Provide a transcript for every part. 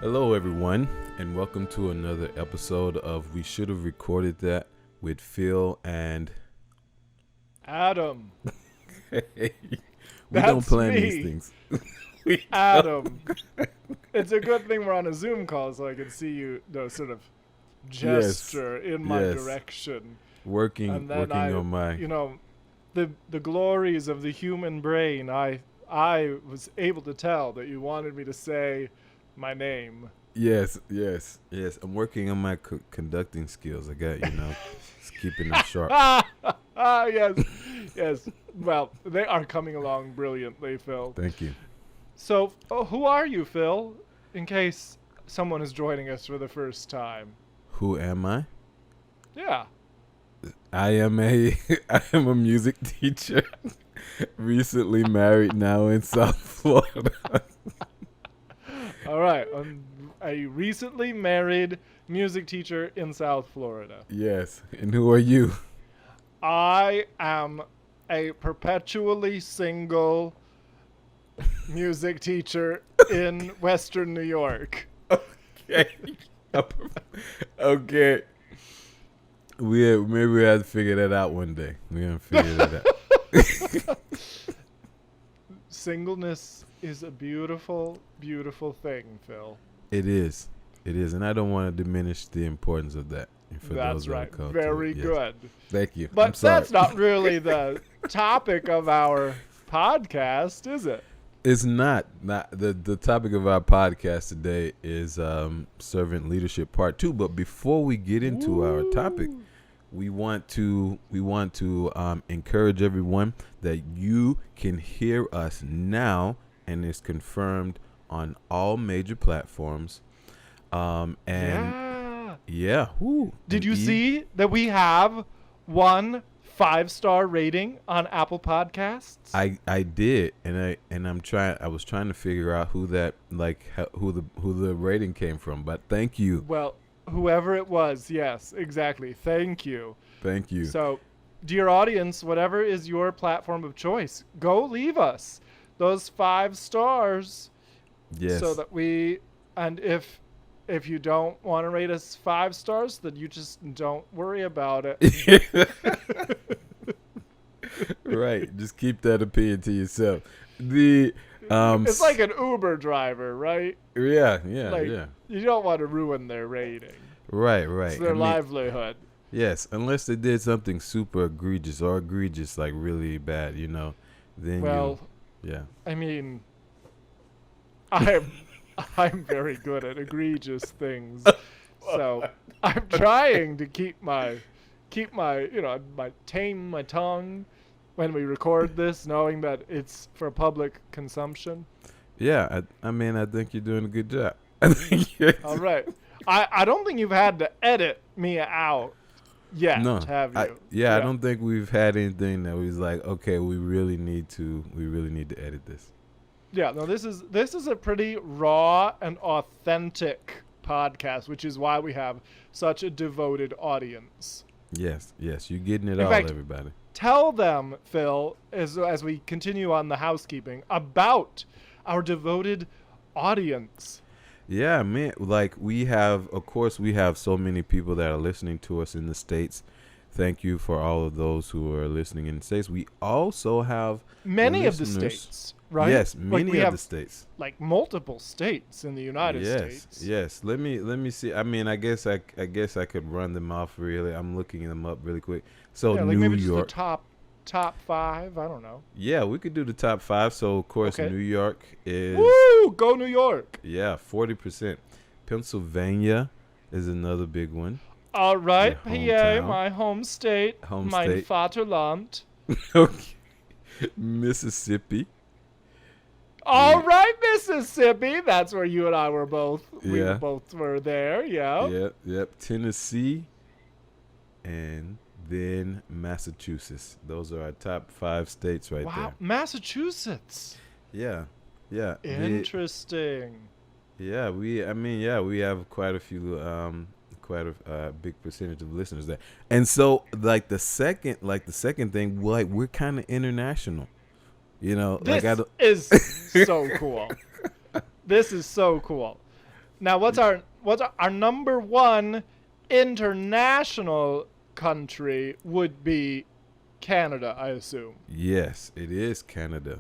Hello, everyone, and welcome to another episode of We Should Have Recorded That with Phil and. Adam. We don't That's plan these me. things. We don't. Adam. It's a good thing we're on a Zoom call so I can see you sort of Yes, gesture in my yes. direction. Working, And then working on my. the glories of the human brain, I was able to tell that you wanted me to say my name. Yes, yes, yes. I'm working on my conducting skills. I got, just keeping them sharp. Yes. Yes. Well, they are coming along brilliantly, Phil. Thank you. So, who are you, Phil? In case someone is joining us for the first time. Who am I? Yeah. I am a I am a music teacher, recently married now in South Florida. All right. A recently married music teacher in South Florida. Yes. And who are you? I am a perpetually single music teacher in Western New York. Okay. Okay. Maybe we have to figure that out one day. We're gonna figure that out. Singleness is a beautiful, beautiful thing, Phil. It is. It is, and I don't want to diminish the importance of that. For That's those that right. are called Very to it. Yes. good. Thank you. I'm But sorry. that's not really the topic of our podcast, is it? It's not. Not the topic of our podcast today is servant leadership part 2. But before we get into our topic, we want to encourage everyone that you can hear us now, and it's confirmed on all major platforms. Yeah. Whoo. Did you see that we have 1 5-star rating on Apple Podcasts? I did, and I was trying to figure out who the rating came from, but thank you. Well, whoever it was, yes, exactly. Thank you. Thank you. So, dear audience, whatever is your platform of choice, go leave us those 5 stars. Yes. So that and if you don't want to rate us 5 stars, then you just don't worry about it. Right. Just keep that opinion to yourself. It's like an Uber driver, right? Yeah. You don't want to ruin their rating. Right. It's their livelihood. Yes, unless they did something super egregious like really bad, then yeah. I mean, I'm very good at egregious things. So I'm trying to keep my tame my tongue when we record this, knowing that it's for public consumption. Yeah, I mean, I think you're doing a good job. All right. I don't think you've had to edit me out yet, No, have you? I don't think we've had anything that was like, okay, we really need to edit this. Yeah, no, this is a pretty raw and authentic podcast, which is why we have such a devoted audience. Yes, you're getting it In all, fact, everybody. Tell them, Phil, as we continue on the housekeeping, about our devoted audience. Yeah, man, like we have so many people that are listening to us in the States. Thank you for all of those who are listening in the States. We also have many of the states, right? Yes, many of the states. Like multiple states in the United States. Yes. Let me see. I mean, I guess I could run them off really. I'm looking them up really quick. So like New maybe York. Just the top 5, I don't know. Yeah, we could do the top 5. So of course New York is Woo! Go New York. Yeah, 40%. Pennsylvania is another big one. All right, PA, my home state. Mein Vaterland. Okay. Mississippi. All right, Mississippi. That's where you and I were both. Yeah. We both were there, yeah. Yep. Tennessee. And then Massachusetts. Those are our top 5 states right there. Wow, Massachusetts. Yeah. Interesting. We have quite a few quite a big percentage of listeners there. And so like the second thing, like we're kind of international. This is so cool. This is so cool. Now, what's our number one international country would be Canada, I assume. Yes, it is Canada.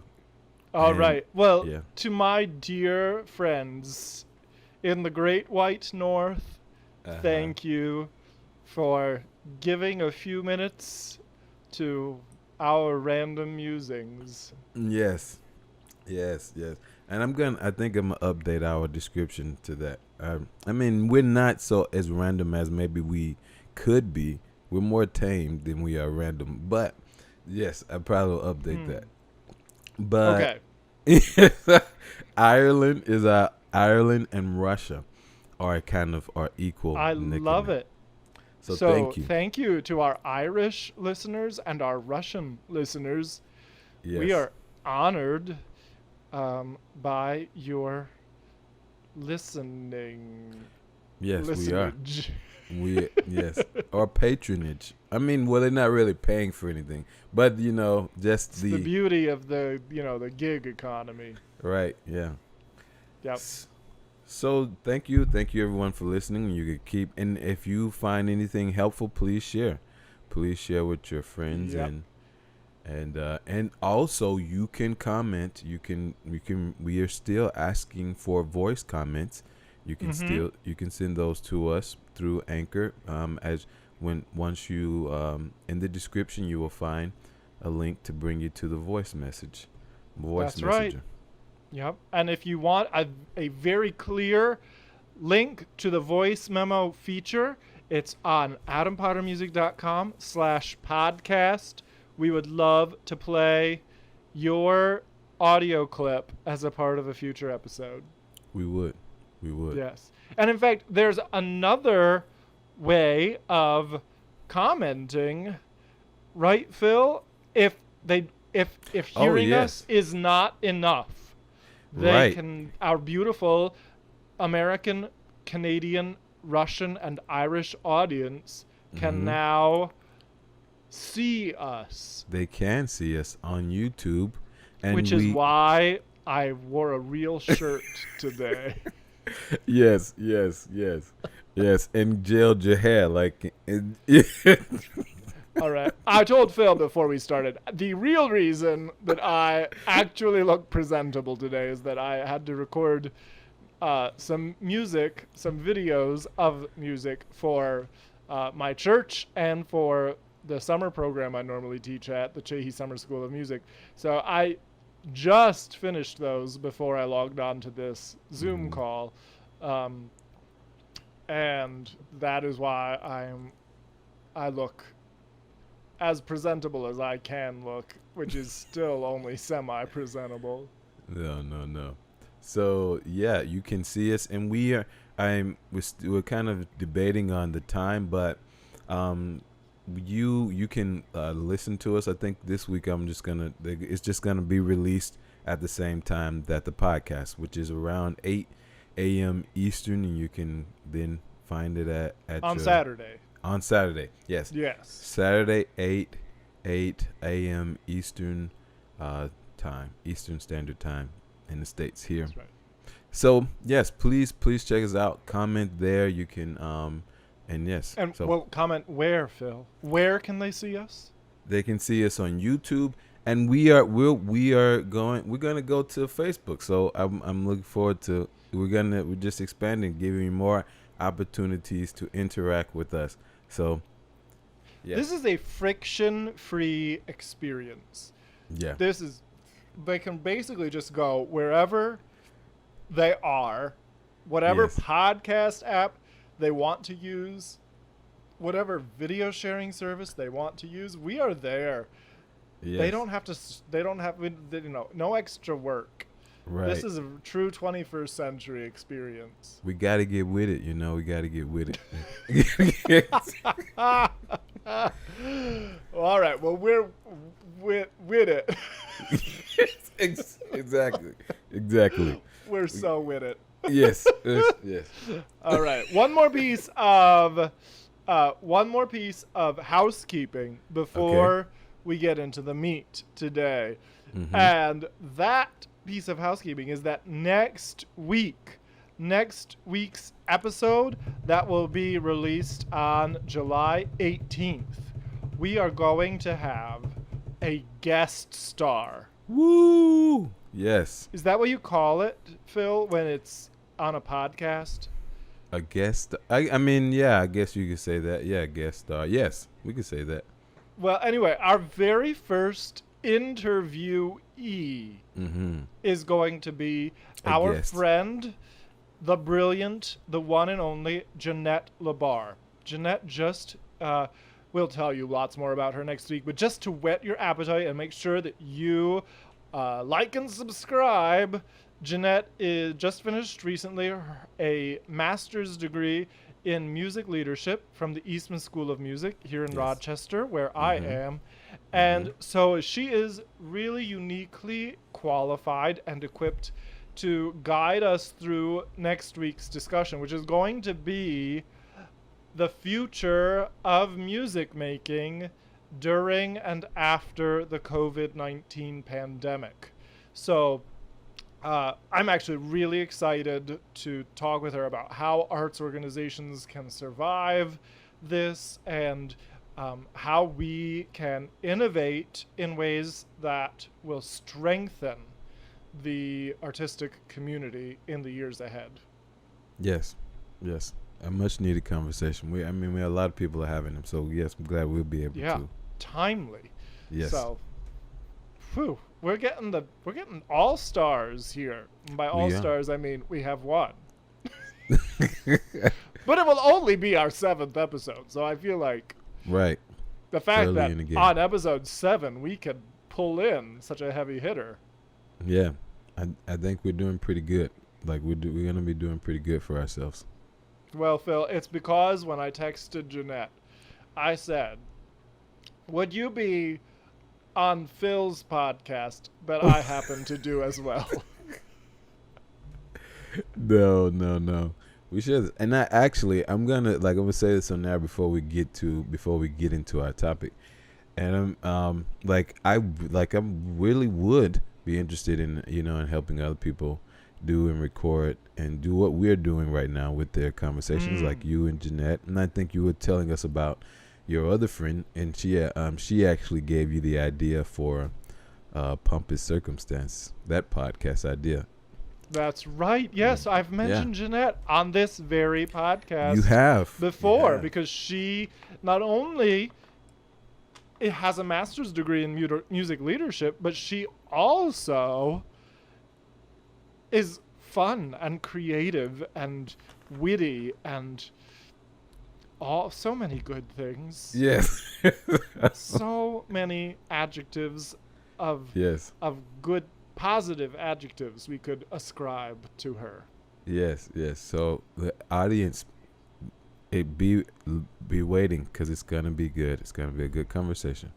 All And right. Well, yeah. to my dear friends in the Great White North, Uh-huh. thank you for giving a few minutes to our random musings. Yes. Yes, yes. And I think I'm gonna update our description to that. I mean, we're not so as random as maybe we could be. We're more tame than we are random. But yes, I probably will update that. But Okay. Ireland and Russia are kind of our equal I love nickname. it. So So, thank you. thank you to our Irish listeners and our Russian listeners. We Yes. are honored by your listening Yes, we are. listenage. We yes, or patronage. I mean, well, they're not really paying for anything, but just It's the the beauty of the gig economy. right. Yeah. Yep. S- So thank you everyone for listening. You could keep, and if you find anything helpful, please share with your friends Yep. and also you can comment. We are still asking for voice comments. Mm-hmm. You can send those to us through Anchor. As when once you in the description you will find a link to bring you to the voice That's right. messenger. Yep. And if you want a very clear link to the voice memo feature, it's on adampottermusic.com/podcast. We would love to play your audio clip as a part of a future episode. We would, we would. Yes. And in fact, there's another way of commenting, right, Phil? If they if Oh hearing us yes, is not enough, they right. can our beautiful American, Canadian, Russian, and Irish audience can Mm-hmm. now see us, They can see us on YouTube, and which is we why I wore a real shirt today. yes, yes, yes, yes, and gelled your hair it, All right. I told Phil before we started, the real reason that I actually look presentable today is that I had to record some music, some videos of music for my church and for the summer program I normally teach at the Chehi Summer School of Music. So I just finished those before I logged on to this Zoom Mhm. call. Um, and that is why I look as presentable as I can look, which is still only semi-presentable. No, no, no. So yeah, you can see us, and we are. We're kind of debating on the time, but um, you can listen to us. I think this week it's just gonna be released at the same time that the podcast, which is around 8 a.m. Eastern, and you can then find it at On your Saturday. on Saturday. Yes, Yes. Saturday 8 a.m. Eastern time, Eastern Standard Time in the States here. That's right. So yes, please check us out. Comment there. You can and yes, And so well, comment where, Phil? Where can they see us? they can see us on YouTube, and we're gonna go to Facebook. So I'm looking forward to we're just expanding, giving you more opportunities to interact with us. So This yes, is a friction-free experience. yeah, They can basically just go wherever they are, whatever yes, podcast app they want to use, whatever video sharing service they want to use. We are there. They yes, don't have to. They don't have. No extra work. This right. is a true 21st century experience. We got to get with it, we got to get with it. All right. Well, we're with it. Exactly. Exactly. We're so with it. Yes. Yes. Yes. All right. One more piece of housekeeping Okay. before we get into the meat today. Mm-hmm. And that piece of housekeeping is that next week next week's episode that will be released on July 18th, we are going to have a guest star. Woo! Yes. Is that what you call it, Phil, when it's on a podcast? A guest. I mean, yeah, I guess you could say that. Yeah, guest star. Yes, we could say that. Well, anyway, our very first interviewee Mm-hmm. is going to be A our guest. friend, the brilliant, the one and only Jeanette Labar. Jeanette just we'll tell you lots more about her next week, but just to whet your appetite and make sure that you like and subscribe, Jeanette is just finished recently a master's degree in music leadership from the Eastman School of Music here in Yes. Rochester, where I am. And so she is really uniquely qualified and equipped to guide us through next week's discussion, which is going to be the future of music making during and after the COVID-19 pandemic. So I'm actually really excited to talk with her about how arts organizations can survive this and how we can innovate in ways that will strengthen the artistic community in the years ahead. Yes. Yes. A much needed conversation. We have a lot of people are having them. So yes, I'm glad we'll be able to. Timely. Yes. So, whew, we're getting all stars here. And by all We are. stars, I mean we have one. But it will only be our 7th episode, so I feel like Right. the fact Early that in the game. on episode 7 we could pull in such a heavy hitter. Yeah. I think we're doing pretty good. Like we're gonna be doing pretty good for ourselves. Well, Phil, it's because when I texted Jeanette, I said, would you be on Phil's podcast that I happen to do as well? No. We should. And I'm gonna say this on there before we get into our topic. And I really would be interested in in helping other people do and record and do what we're doing right now with their conversations, like you and Jeanette. And I think you were telling us about your other friend, and she actually gave you the idea for Pump Is Circumstance, that podcast idea. That's right. Yes, I've mentioned Jeanette on this very podcast. You have before Yeah. because she not only has a master's degree in music leadership, but she also is fun and creative and witty and so many good things. Yes. So many adjectives of Yes. good positive adjectives we could ascribe to her. Yes. So the audience, be waiting because it's gonna be good. It's gonna be a good conversation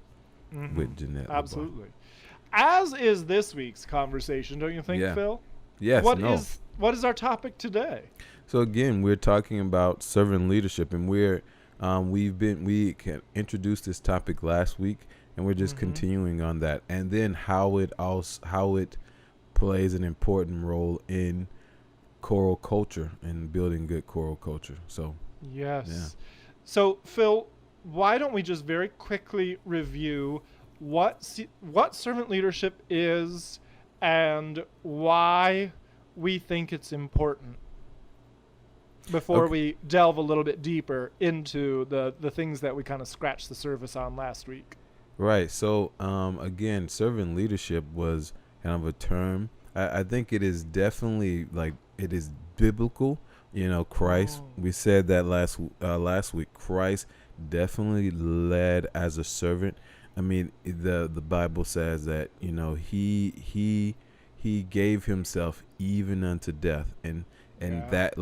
with Jeanette. Absolutely. As is this week's conversation, don't you think, Yeah. Phil? Yes. What is our topic today? So again, we're talking about servant leadership, and we introduced this topic last week, and we're just continuing on that, and then how it plays an important role in choral culture and building good choral culture. So Yes. Yeah. So, Phil, why don't we just very quickly review what servant leadership is and why we think it's important before Okay. we delve a little bit deeper into the things that we kind of scratched the surface on last week. Right. So again, servant leadership was kind of a term. I think it is definitely it is biblical. Christ. We said that last week. Christ definitely led as a servant. I mean, the Bible says that he gave himself even unto death, and that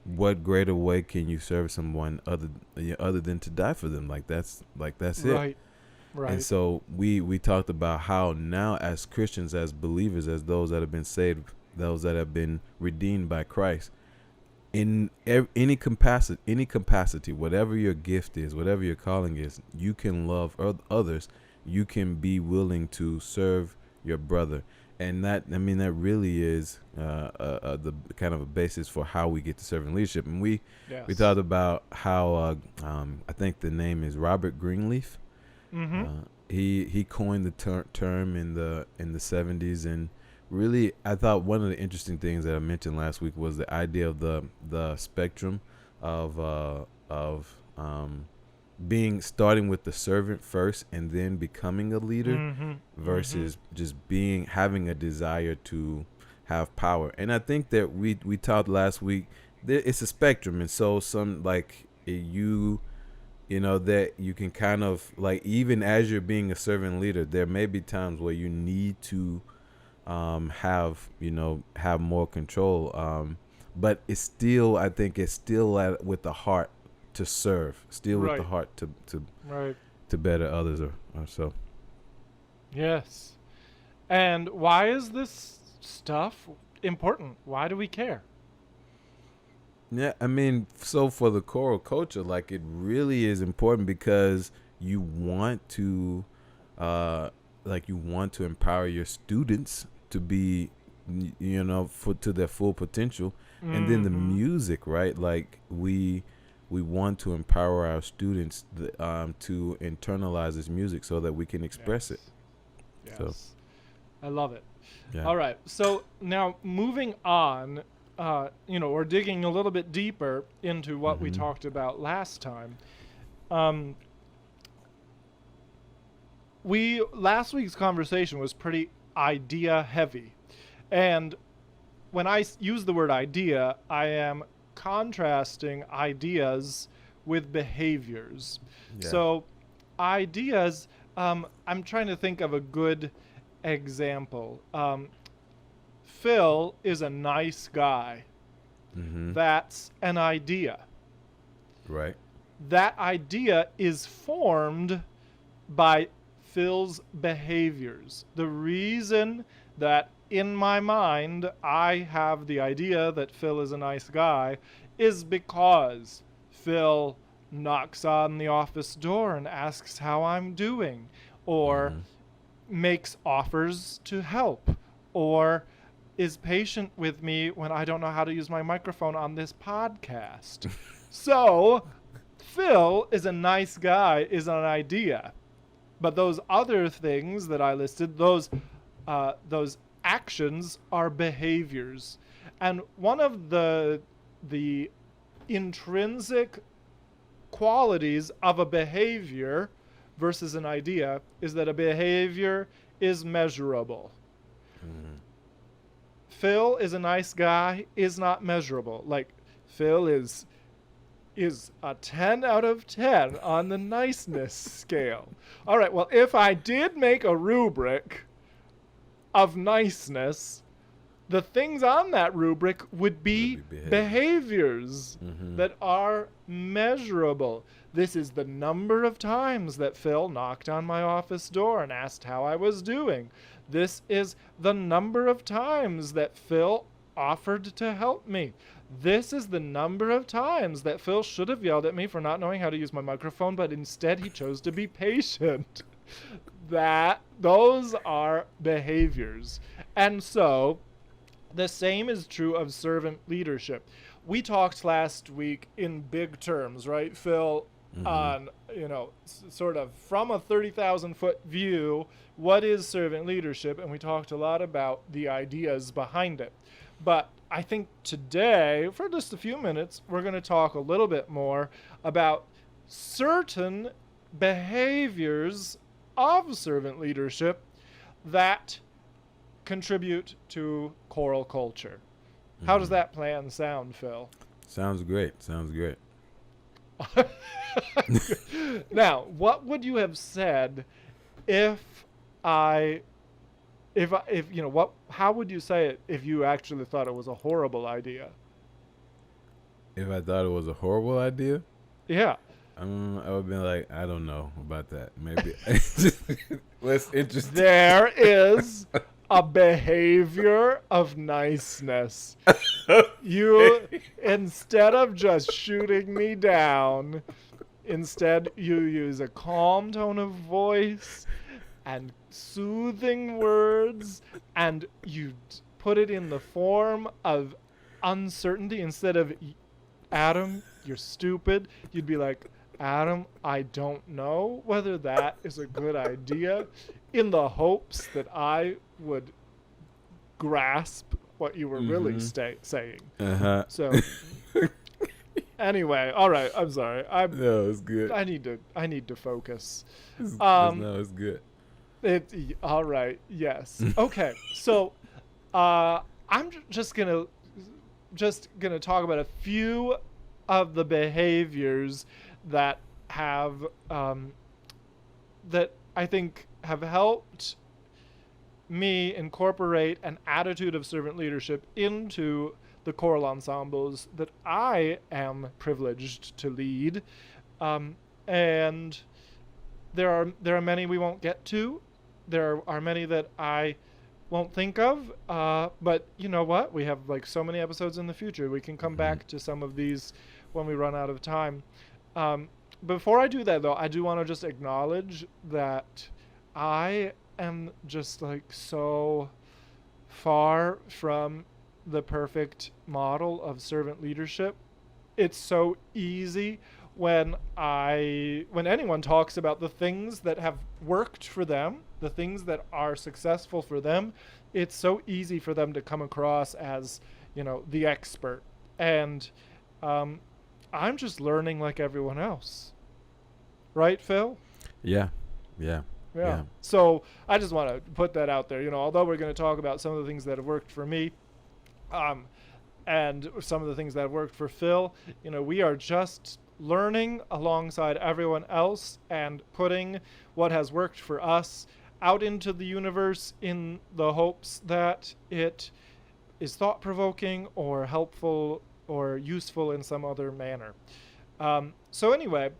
what greater way can you serve someone other than to die for them? That's it. Right. And so we talked about how now as Christians, as believers, as those that have been saved, those that have been redeemed by Christ, in any capacity, whatever your gift is, whatever your calling is, you can love others. You can be willing to serve your brother. and that, I mean, that really is the kind of a basis for how we get to servant leadership. And we Yes. thought about how I think the name is Robert Greenleaf. Mm-hmm. He coined the term in the 70s, and really I thought one of the interesting things that I mentioned last week was the idea of the spectrum of being starting with the servant first and then becoming a leader Mm-hmm. versus just having a desire to have power. And I think that we talked last week, it's a spectrum, and so some like you know, that you can kind of like, even as you're being a servant leader, there may be times where you need to have more control, but it's still, I think it's still with the heart to serve, still with the Right. heart Right. to better others or so. Yes. And why is this stuff important? Why do we care? Yeah, I mean, so for the choral culture, like, it really is important because you want to, you want to empower your students to be, to their full potential, and then the Mm-hmm. music, right? Like, we want to empower our students to internalize this music so that we can express it. Yes. So, I love it. yeah. All right. So now moving on, we're digging a little bit deeper into what we Mhm. talked about last time. Um, last week's conversation was pretty idea heavy, and when I use the word idea, I am contrasting ideas with behaviors. Yeah. So, ideas, I'm trying to think of a good example. Phil is a nice guy. Mhm. That's an idea. Right. That idea is formed by Phil's behaviors. The reason that in my mind I have the idea that Phil is a nice guy is because Phil knocks on the office door and asks how I'm doing, or Mhm. makes offers to help, or is patient with me when I don't know how to use my microphone on this podcast. So, Phil is a nice guy is an idea. But those other things that I listed, those actions are behaviors. And one of the intrinsic qualities of a behavior versus an idea is that a behavior is measurable. Mhm. Phil is a nice guy is not measurable. Like, Phil is a 10 out of 10 on the niceness scale. All right, well, if I did make a rubric of niceness, the things on that rubric would be Would be behavior. behaviors Mhm. that are measurable. This is the number of times that Phil knocked on my office door and asked how I was doing. This is the number of times that Phil offered to help me. This is the number of times that Phil should have yelled at me for not knowing how to use my microphone, but instead he chose to be patient. Those are behaviors. And so the same is true of servant leadership. We talked last week in big terms, right, Phil, Mhm. on, sort of from a 30,000 foot view, what is servant leadership? And we talked a lot about the ideas behind it. But I think today, for just a few minutes, we're going to talk a little bit more about certain behaviors of servant leadership that contribute to choral culture. How does Mhm. that plan sound, Phil? Sounds great. Sounds great. Now, what would you have said if I if what how would you say it if you actually thought it was a horrible idea? If I thought it was a horrible idea, Yeah. I would be like, I don't know about that. Maybe less interesting. There is a behavior of niceness. You, instead of just shooting me down, instead you use a calm tone of voice and soothing words, and you put it in the form of uncertainty instead of Adam, you're stupid. You'd be like, Adam, I don't know whether that is a good idea, in the hopes that I would grasp what you were really saying. Uh-huh. So anyway, all right, I'm sorry. No, it's good. I need to focus. No, it's good. All right. Yes. Okay. So I'm just gonna talk about a few of the behaviors that have that I think have helped me incorporate an attitude of servant leadership into the choral ensembles that I am privileged to lead, and there are many we won't get to. There are many that I won't think of, but you know what? We have like so many episodes in the future. We can come back to some of these when we run out of time. Before I do that, though, I do want to just acknowledge that I am just like so far from the perfect model of servant leadership. It's so easy when anyone talks about the things that have worked for them, the things that are successful for them, it's so easy for them to come across as, the expert. And I'm just learning like everyone else. Right, Phil? Yeah. So I just want to put that out there. Although we're going to talk about some of the things that have worked for me, and some of the things that have worked for Phil, we are just learning alongside everyone else and putting what has worked for us out into the universe in the hopes that it is thought-provoking or helpful or useful in some other manner. So anyway,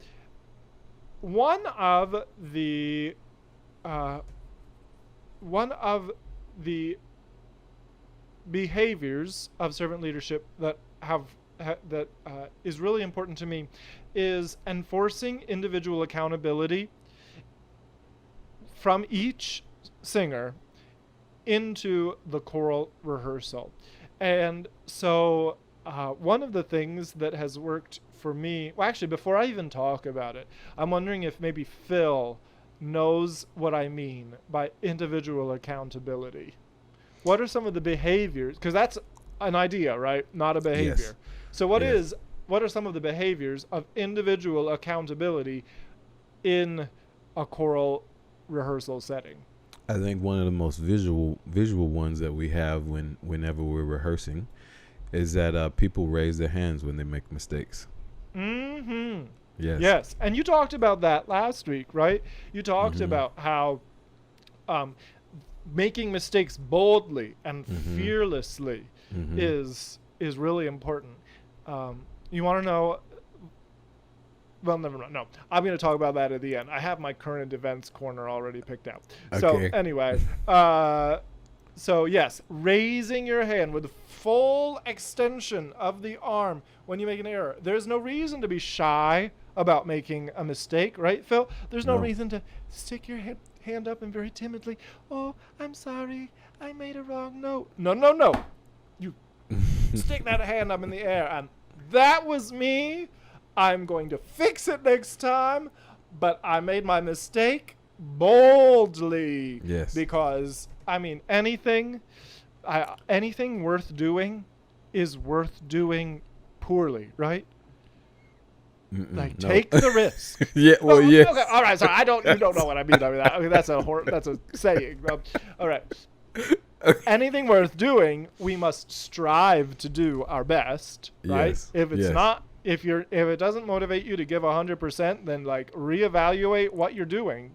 one of the behaviors of servant leadership that is really important to me is enforcing individual accountability from each singer into the choral rehearsal. And so one of the things that has worked for me, well, actually, before I even talk about it, I'm wondering if maybe Phil knows what I mean by individual accountability. What are some of the behaviors? Because that's an idea, right? Not a behavior. Yes. So what are some of the behaviors of individual accountability in a choral rehearsal setting? I think one of the most visual ones that we have whenever we're rehearsing is that people raise their hands when they make mistakes. Mm-hmm. Yes. And you talked about that last week, right? You talked about how making mistakes boldly and fearlessly is really important. You want to know? Well, never mind. No, I'm going to talk about that at the end. I have my current events corner already picked out. Okay. So anyway, so yes, raising your hand with full extension of the arm when you make an error. There's no reason to be shy about making a mistake, right, Phil? There's no reason to stick your hand up and very timidly, oh, I'm sorry, I made a wrong note. No. You stick that hand up in the air, and that was me. I'm going to fix it next time, but I made my mistake boldly. Yes. Because, anything worth doing is worth doing poorly, right? Take the risk. Yeah, well, yes. Okay, all right, sorry, you don't know what I mean by that. Okay, that's a saying. All right. Anything worth doing, we must strive to do our best, right? Yes. If it's not, if it doesn't motivate you to give 100%, then reevaluate what you're doing.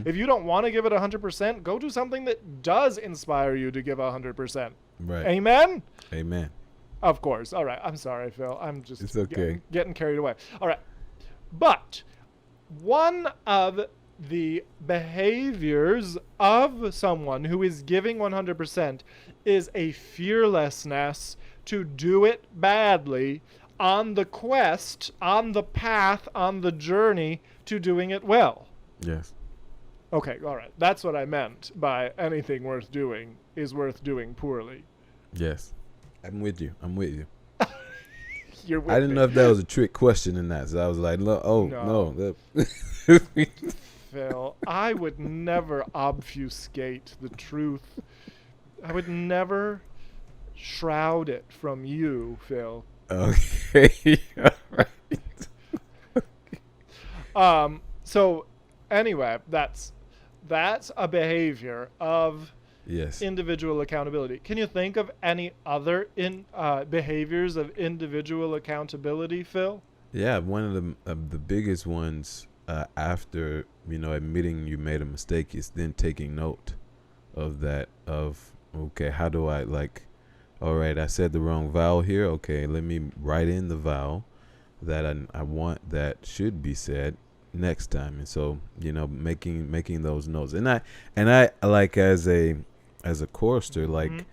If you don't want to give it 100%, go do something that does inspire you to give 100%. Right. Amen. Amen. Of course. All right. I'm sorry, Phil. I'm just it's okay. Getting carried away. All right. But one of the behaviors of someone who is giving 100% is a fearlessness to do it badly on the quest, on the path, on the journey to doing it well. Yes. Okay, all right. That's what I meant by anything worth doing is worth doing poorly. Yes, I'm with you. I'm with you. You're I with didn't me. know if that was a trick question in that, so I was like, oh No. no. Phil, I would never obfuscate the truth. I would never shroud it from you, Phil. Okay. All right. So anyway, that's a behavior of Yes. individual accountability. Can you think of any other behaviors of individual accountability, Phil? Yeah, one of the biggest ones after admitting you made a mistake is then taking note of that. Of okay, how do I like? All right, I said the wrong vowel here. Okay, let me write in the vowel that I want that should be said next time. And so making those notes. And I like as a chorister, Mm-hmm. like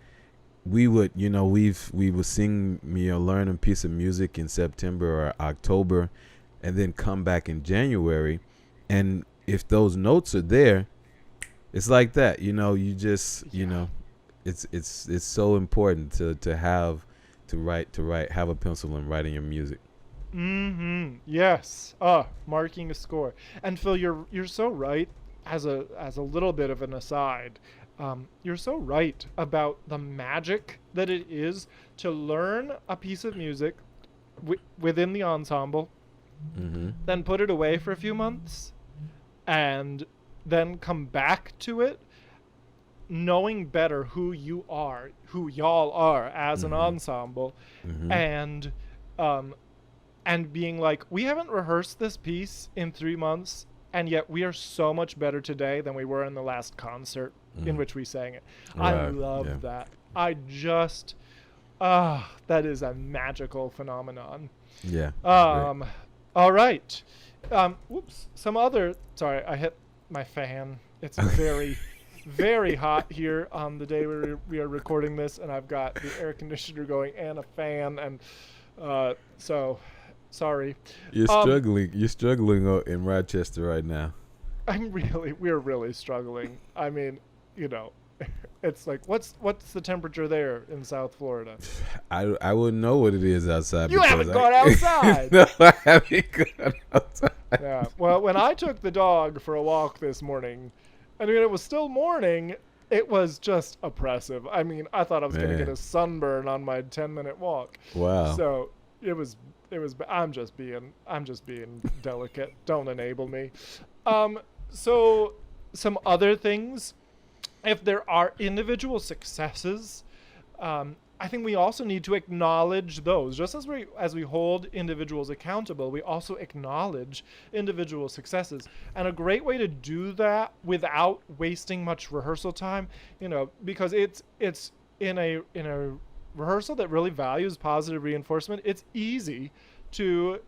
we would we would sing learn a piece of music in September or October, and then come back in January, and if those notes are there, it's like that. You just Yeah. it's so important to have to write have a pencil and write in your music. Mm-hmm. Yes. Marking a score. And Phil, you're so right. As a little bit of an aside, you're so right about the magic that it is to learn a piece of music within the ensemble, Mm-hmm. then put it away for a few months, and then come back to it, knowing better who you are, who y'all are as an Mm-hmm. ensemble, Mm-hmm. and um, and being like, we haven't rehearsed this piece in 3 months, and yet we are so much better today than we were in the last concert in Mm-hmm. which we sang it. I Right. Yeah. love that. I just, that is a magical phenomenon. Yeah. It's great. Um, all right. Whoops. Some other. Sorry, I hit my fan. It's very, very hot here on the day we are recording this, and I've got the air conditioner going and a fan, and so sorry. You're Um, struggling. You're struggling in Rochester right now. we're really struggling. I mean, you know, it's like what's the temperature there in South Florida? I wouldn't know what it is outside. You because haven't gone outside. No, I haven't gone outside. Yeah. Well, when I took the dog for a walk this morning, I mean, it was still morning. It was just oppressive. I mean, I thought I was going to get Man. a sunburn on my 10-minute walk. Wow. So it was. I'm just being delicate. Don't enable me. So some other things. If there are individual successes, I think we also need to acknowledge those. Just as we hold individuals accountable, we also acknowledge individual successes. And a great way to do that without wasting much rehearsal time, because it's in a rehearsal that really values positive reinforcement, it's easy to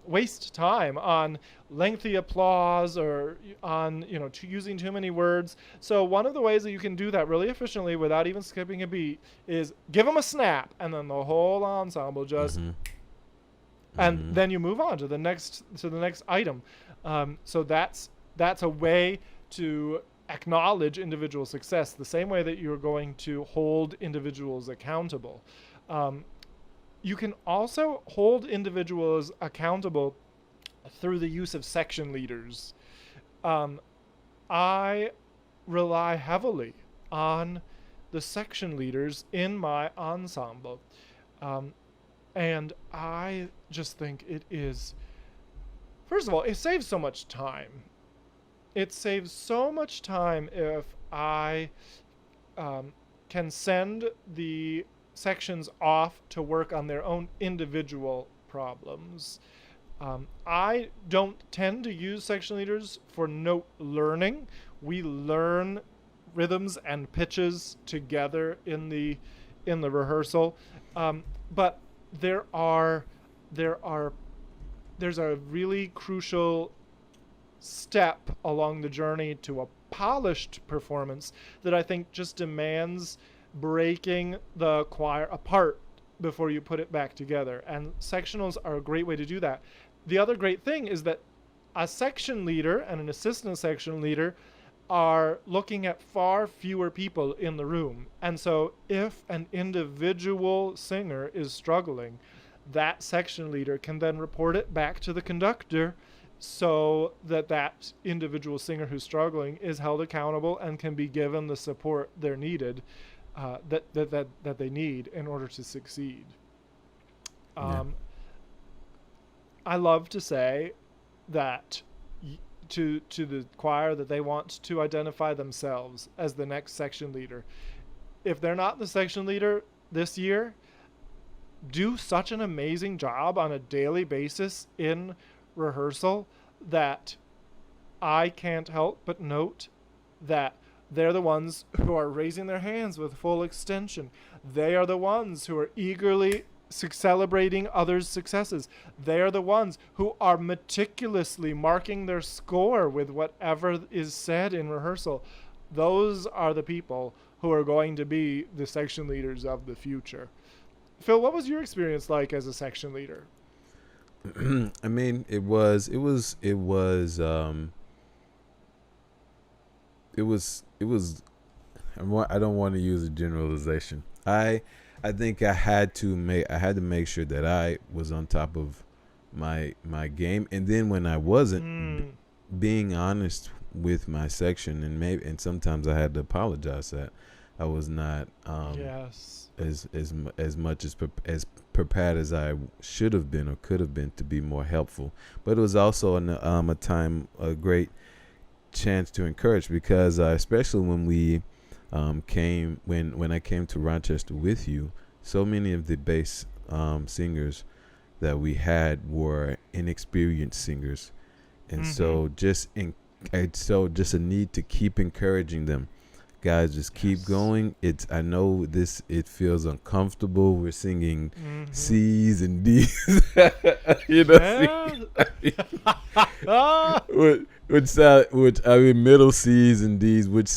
waste time on lengthy applause or on using too many words. So one of the ways that you can do that really efficiently without even skipping a beat is give them a snap, and then the whole ensemble just Mm-hmm. and Mm-hmm. then you move on to the next item. So that's a way to acknowledge individual success, the same way that you're going to hold individuals accountable. You can also hold individuals accountable through the use of section leaders. I rely heavily on the section leaders in my ensemble. And I just think it is, first of all, it saves so much time. It saves so much time if I can send the sections off to work on their own individual problems. I don't tend to use section leaders for note learning. We learn rhythms and pitches together in the rehearsal, but there are there's a really crucial step along the journey to a polished performance that I think just demands breaking the choir apart before you put it back together. And sectionals are a great way to do that. The other great thing is that a section leader and an assistant section leader are looking at far fewer people in the room. And so if an individual singer is struggling, that section leader can then report it back to the conductor so that that individual singer who's struggling is held accountable and can be given the support they're needed, that they need in order to succeed. I love to say that to the choir that they want to identify themselves as the next section leader. If they're not the section leader this year, do such an amazing job on a daily basis in rehearsal that I can't help but note that they're the ones who are raising their hands with full extension. They are the ones who are eagerly celebrating others' successes. They are the ones who are meticulously marking their score with whatever is said in rehearsal. Those are the people who are going to be the section leaders of the future. Phil, what was your experience like as a section leader? I mean, it was I don't want to use a generalization. I think I had to make sure that I was on top of my game, and then when I wasn't, being honest with my section, and sometimes I had to apologize that I was not as much as prepared as I should have been or could have been to be more helpful. But it was also a great chance to encourage, because especially when we when I came to Rochester with you, so many of the bass singers that we had were inexperienced singers, and so just a need to keep encouraging them. Guys, just keep going. I know it feels uncomfortable. We're singing C's and D's. You know, which I mean, middle C's and D's, which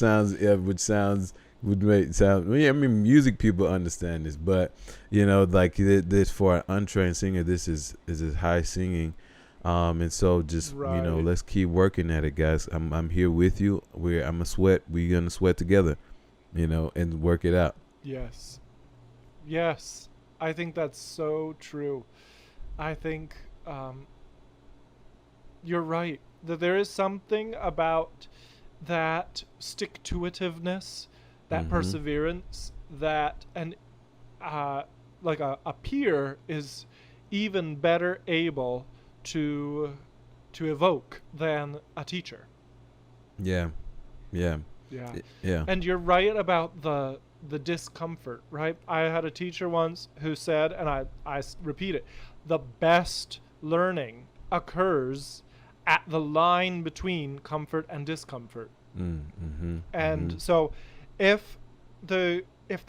would make sound. I mean, music people understand this, but you know, like this for an untrained singer, this is high singing. And so just let's keep working at it, guys. I'm here with you. We're gonna sweat together, and work it out. Yes, I think that's so true. I think you're right that there is something about that stick-to-itiveness, that perseverance, that like a peer is even better able to evoke than a teacher. Yeah. And you're right about the discomfort, right? I had a teacher once who said, and I repeat it, the best learning occurs at the line between comfort and discomfort. So if the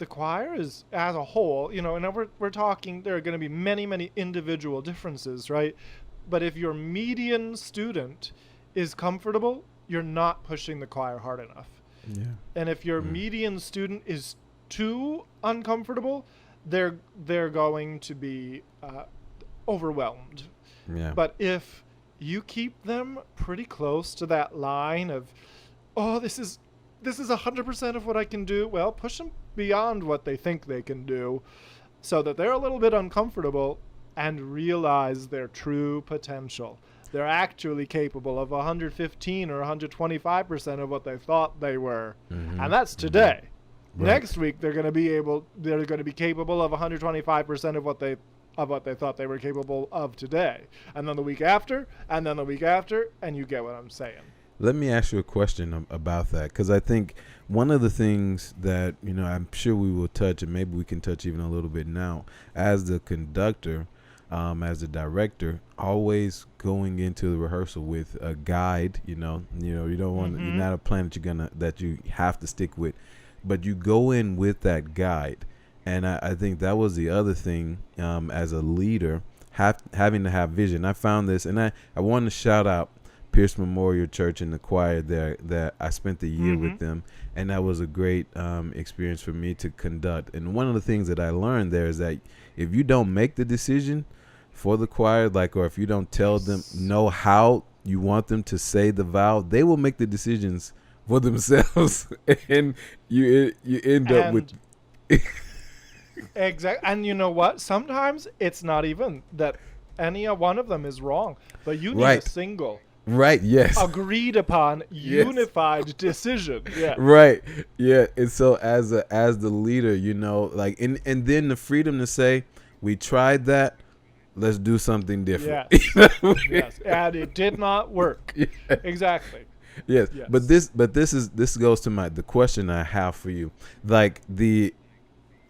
choir is as a whole, and we're talking, there are going to be many individual differences, right? But if your median student is comfortable, you're not pushing the choir hard enough. Yeah. And if your median student is too uncomfortable, they're going to be overwhelmed. Yeah. But if you keep them pretty close to that line of, this is 100% of what I can do, well, push them beyond what they think they can do so that they're a little bit uncomfortable and realize their true potential. They're actually capable of 115 or 125% of what they thought they were. And that's today. Right. Next week they're going to be capable of 125% of what they thought they were capable of today. And then the week after, and then the week after, and you get what I'm saying. Let me ask you a question about that, because I think one of the things that, I'm sure we will touch, and maybe we can touch even a little bit now, as the conductor, as a director, always going into the rehearsal with a guide. You don't want you're not a plan that you have to stick with, but you go in with that guide. And I think that was the other thing, as a leader, having to have vision. I found this, and I want to shout out Pierce Memorial Church and the choir there that I spent the year with them, and that was a great experience for me to conduct. And one of the things that I learned there is that if you don't make the decision for the choir, or if you don't tell them know how You want them to say the vow. They will make the decisions for themselves, and you end up with. Exactly. And you know what? Sometimes it's not even that any one of them is wrong, but you need a Right. single, Right. Yes. agreed upon, Yes. unified decision. Yeah. Right. Yeah. And so as the leader, like, and then the freedom to say, we tried that. Let's do something different. Yes. Yes. And it did not work. Yeah. Exactly. Yes. Yes. But this goes to the question I have for you. Like,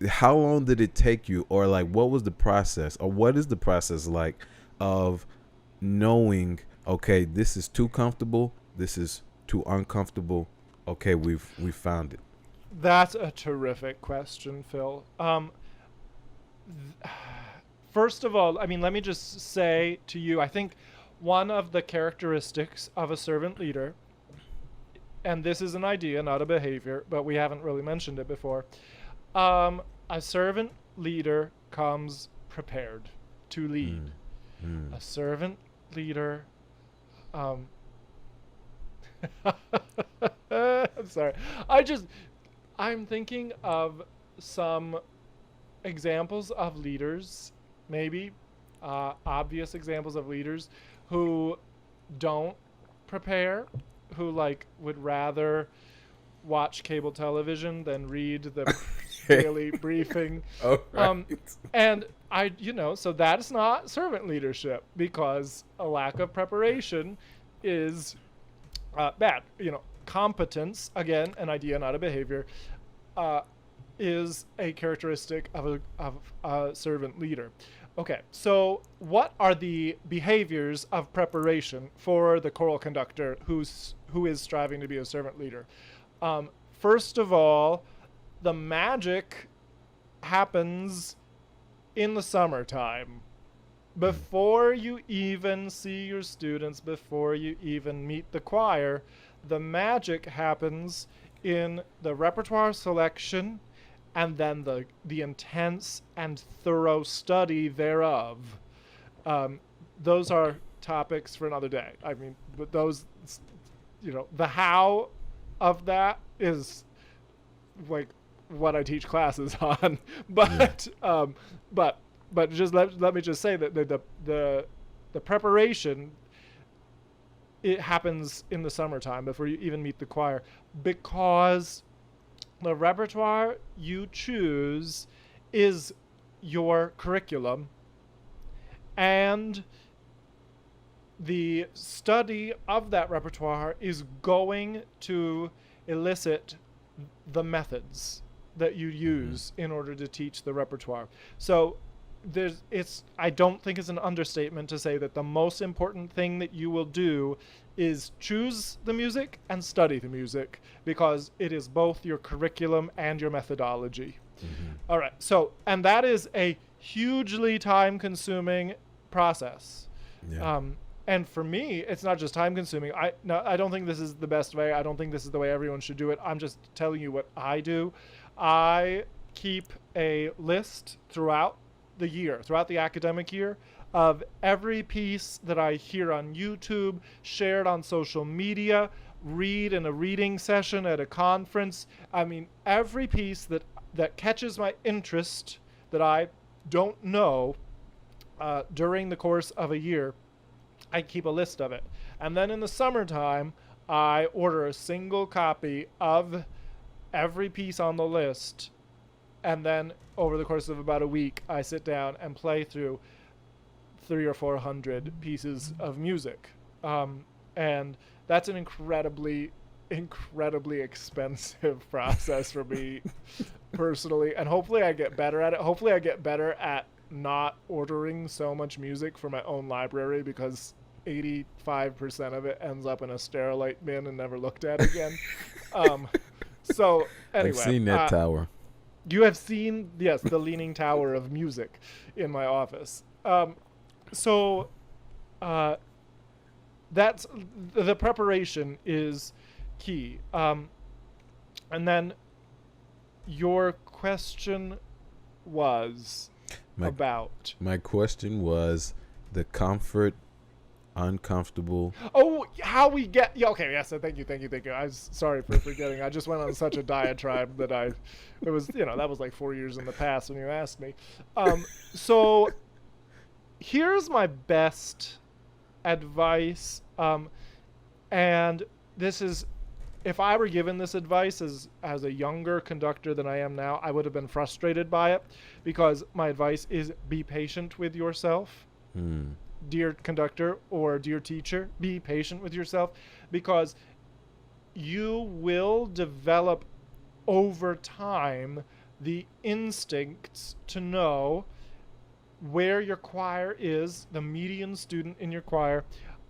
how long did it take you, or like what was the process, or what is the process like of knowing, okay, this is too comfortable, this is too uncomfortable, okay, we found it. That's a terrific question, Phil. First of all, I mean, let me just say to you, I think one of the characteristics of a servant leader, and this is an idea, not a behavior, but we haven't really mentioned it before. A servant leader comes prepared to lead. A servant leader. I'm sorry. I'm thinking of some examples of leaders, maybe obvious examples of leaders who don't prepare, who like would rather watch cable television than read the daily briefing. Oh, right. And so that is not servant leadership, because a lack of preparation is bad. Competence, again, an idea, not a behavior, is a characteristic of a servant leader. Okay, so what are the behaviors of preparation for the choral conductor who is striving to be a servant leader? First of all, the magic happens in the summertime. Before you even see your students, before you even meet the choir, the magic happens in the repertoire selection and then the intense and thorough study thereof. Those are topics for another day. I mean, but those, the how of that is like what I teach classes on. But but just let me just say that the preparation, it happens in the summertime before you even meet the choir, because the repertoire you choose is your curriculum, and the study of that repertoire is going to elicit the methods that you use in order to teach the repertoire. So I don't think it's an understatement to say that the most important thing that you will do is choose the music and study the music, because it is both your curriculum and your methodology. All right. So, and that is a hugely time-consuming process. Yeah. And for me, it's not just time consuming. I don't think this is the best way. I don't think this is the way everyone should do it. I'm just telling you what I do. I keep a list throughout the year, throughout the academic year, of every piece that I hear on YouTube, shared on social media, read in a reading session at a conference. I mean, every piece that catches my interest that I don't know during the course of a year, I keep a list of it. And then in the summertime, I order a single copy of every piece on the list. And then over the course of about a week, I sit down and play through 300 or 400 pieces of music. And that's an incredibly expensive process for me personally. And hopefully I get better at it. Hopefully I get better at not ordering so much music for my own library, because 85% of it ends up in a Sterilite bin and never looked at again. So anyway, I've seen that tower. You have seen, yes, the leaning tower of music in my office. So that's the preparation is key. And then your question was about. My question was the comfort uncomfortable. Oh, how we get? Yeah, okay, yes. Thank you. I was sorry for forgetting. I just went on such a diatribe that it was, that was like 4 years in the past when you asked me. So here's my best advice. And this is, if I were given this advice as a younger conductor than I am now, I would have been frustrated by it, because my advice is be patient with yourself. Hmm. Dear conductor or dear teacher, be patient with yourself, because you will develop over time the instincts to know where your choir is, the median student in your choir,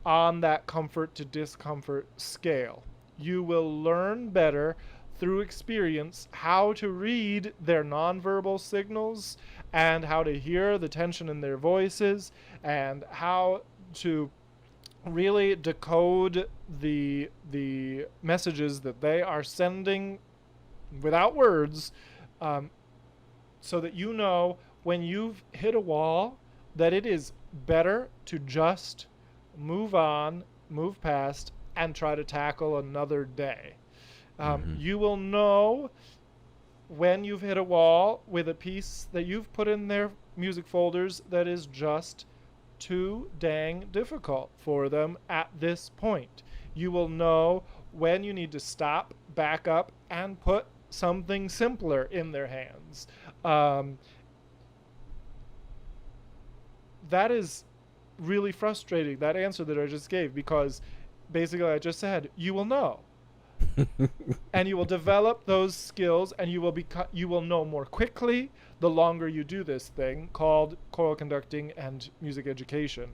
on that comfort to discomfort scale. You will learn better through experience how to read their nonverbal signals and how to hear the tension in their voices and how to really decode the messages that they are sending without words, um, so that you know when you've hit a wall that it is better to just move on, move past, and try to tackle another day. Mm-hmm. You will know when you've hit a wall with a piece that you've put in their music folders that is just too dang difficult for them at this point. You will know when you need to stop, back up, and put something simpler in their hands. Um, that is really frustrating, that answer that I just gave, because basically I just said, you will know. And you will develop those skills, and you will know more quickly the longer you do this thing called choral conducting and music education.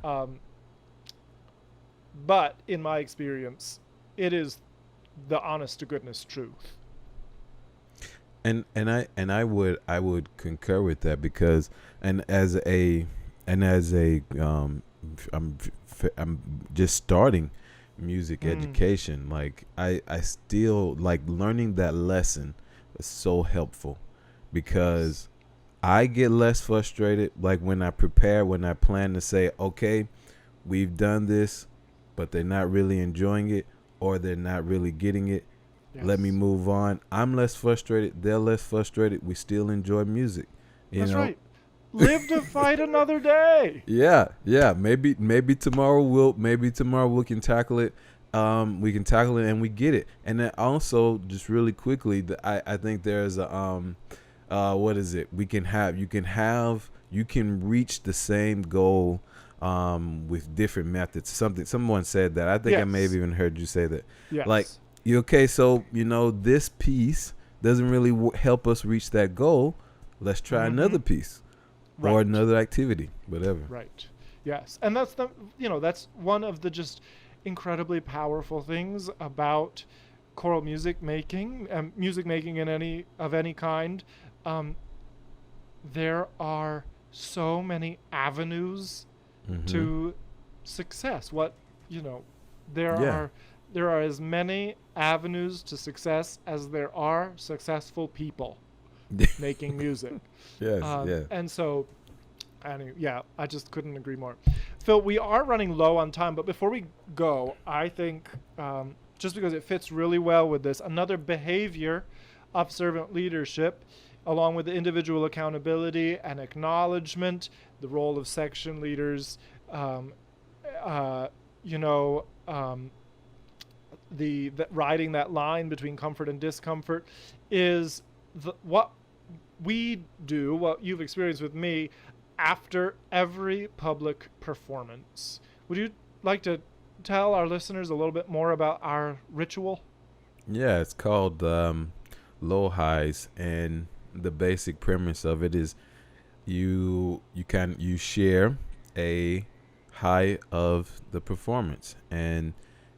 Mm. But in my experience, it is the honest to goodness truth. And I would concur with that, because and as a I'm just starting music education. Like I still like learning that lesson is so helpful, because I get less frustrated like when I plan to say, okay, we've done this, but they're not really enjoying it, or they're not really getting it. Let me Yes. move on. I'm less frustrated. They're less frustrated. We still enjoy music, you That's know? right. Live to fight another day. Yeah. Maybe tomorrow we can tackle it. We can tackle it and we get it. And then also, just really quickly, I think there's a what is it? You can reach the same goal with different methods. Someone said that. I think I may have Yes. even heard you say that. Like, Yes. okay, so this piece doesn't really help us reach that goal. Let's try another piece or Right. another activity, whatever. Right. Yes. And that's one of the just incredibly powerful things about choral music making, music making in any kind. Um, there are so many avenues Mm-hmm. to success. You know, there Yeah. are there are as many avenues to success as there are successful people making music. Yes. Yeah. And so, yeah, I just couldn't agree more. Phil, we are running low on time, but before we go, I think, just because it fits really well with this, another behavior of servant leadership, along with the individual accountability and acknowledgement, the role of section leaders, um, you know, the riding that line between comfort and discomfort, is what we do, what you've experienced with me, after every public performance. Would you like to tell our listeners a little bit more about our ritual? Yeah. It's called low highs, and the basic premise of it is you share a high of the performance, and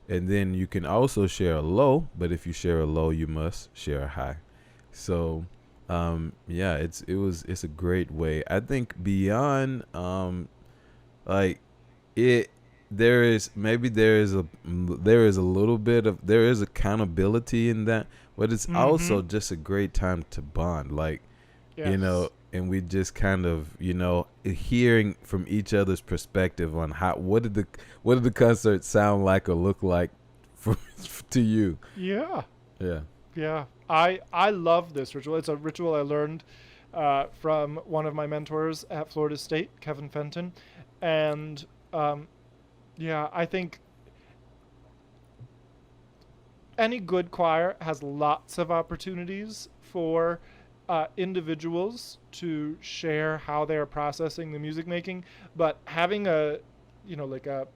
then you can also share a low, but if you share a low you must share a high. So yeah, it's a great way, I think, beyond like it there is a little bit of there is accountability in that, but it's Mm-hmm. also just a great time to bond. Like Yes. and we just kind of, hearing from each other's perspective on what did the concert sound like or look like for to you. Yeah. Yeah. Yeah. I love this ritual. It's a ritual I learned from one of my mentors at Florida State, Kevin Fenton, and yeah, I think any good choir has lots of opportunities for individuals to share how they are processing the music making, but having a, like a,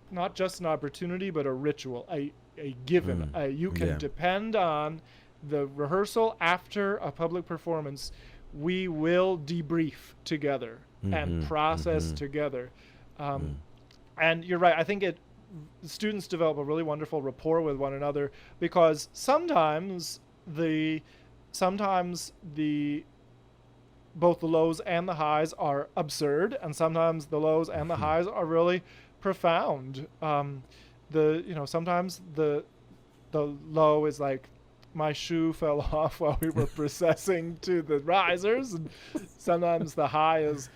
not just an opportunity, but a ritual, a given. You can Yeah. depend on the rehearsal after a public performance. We will debrief together and Mm-hmm. process Mm-hmm. together. Um, and you're right. I think students develop a really wonderful rapport with one another because the sometimes the both the lows and the highs are absurd, and sometimes the lows and the highs are really profound. Sometimes the low is like my shoe fell off while we were processing to the risers, and sometimes the high is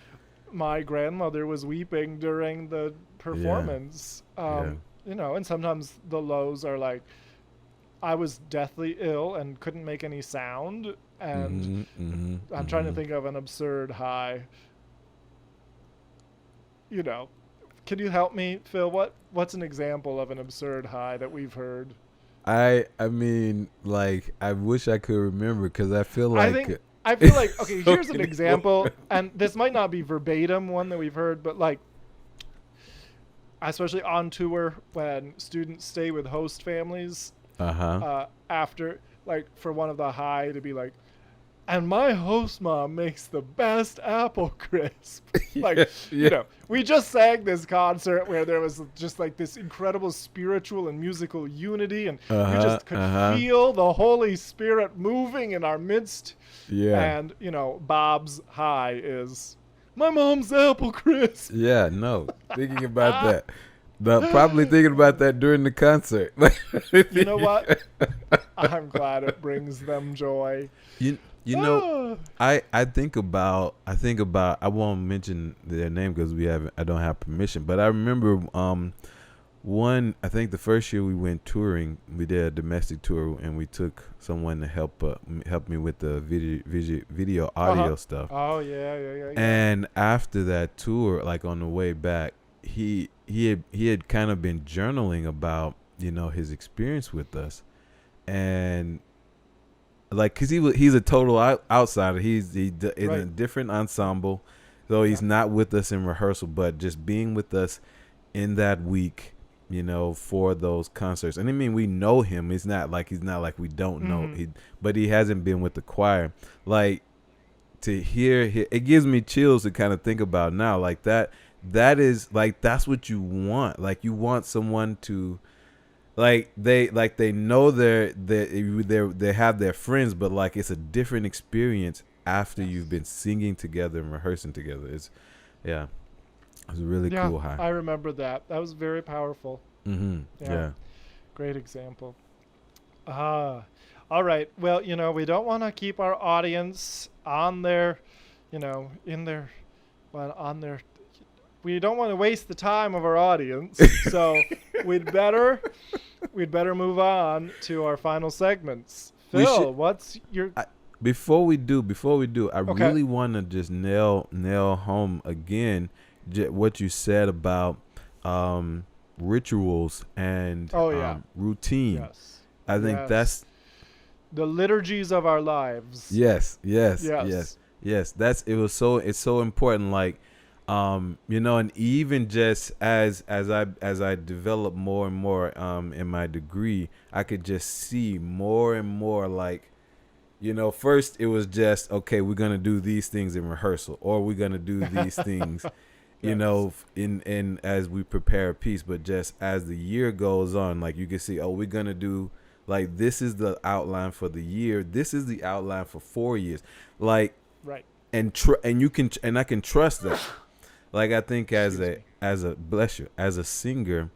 my grandmother was weeping during the Yeah. performance. Yeah. And sometimes the lows are like I was deathly ill and couldn't make any sound, and Mm-hmm. Mm-hmm. I'm trying to Mm-hmm. think of an absurd high. You know, can you help me, Phil? What's an example of an absurd high that we've heard? I mean, like, I wish I could remember because I feel I think like I feel like okay. so Here's an many example, and this might not be verbatim one that we've heard, but like especially on tour when students stay with host families Uh-huh. after like for one of the high to be like, and my host mom makes the best apple crisp. Yeah. Like, Yeah. we just sang this concert where there was just like this incredible spiritual and musical unity, and you Uh-huh. just could Uh-huh. feel the Holy Spirit moving in our midst. Yeah. And, Bob's high is my mom's apple crisp. Yeah, no. Thinking about that. Probably thinking about that during the concert. You know what? I'm glad it brings them joy. you you know I think about I won't mention their name because I don't have permission, but I remember one I think the first year we went touring, we did a domestic tour and we took someone to help me with the video audio stuff. Oh yeah. And after that tour, like on the way back, he had kind of been journaling about his experience with us, and like because he's a total outsider. He's in a Right. different ensemble, though he's not with us in rehearsal, but just being with us in that week, for those concerts. And I mean, we know him. He's not like we don't know. But he hasn't been with the choir. Like to hear, it gives me chills to kind of think about now. Like that is like that's what you want. Like you want someone to. They know they have their friends, but like it's a different experience after you've been singing together and rehearsing together. It's a really Yeah, cool high. I remember that. That was very powerful. Mm-hmm. Yeah. Great example. All right. Well, we don't want to keep our audience on their, in their, well, on their. We don't want to waste the time of our audience, so we'd better move on to our final segments. Phil, what's your? Before we do, I Okay. really want to just nail home again what you said about rituals and routine. Yes. I think that's the liturgies of our lives. yes. It's so important. Like, and even just as I develop more and more in my degree, I could just see more and more like. First it was just, okay, we're going to do these things in rehearsal, or we're going to do these things, in as we prepare a piece. But just as the year goes on, like you can see, we're going to do, like, this is the outline for the year. This is the outline for 4 years. Like, right. And I can trust that. Like, I think as a bless you, as a singer,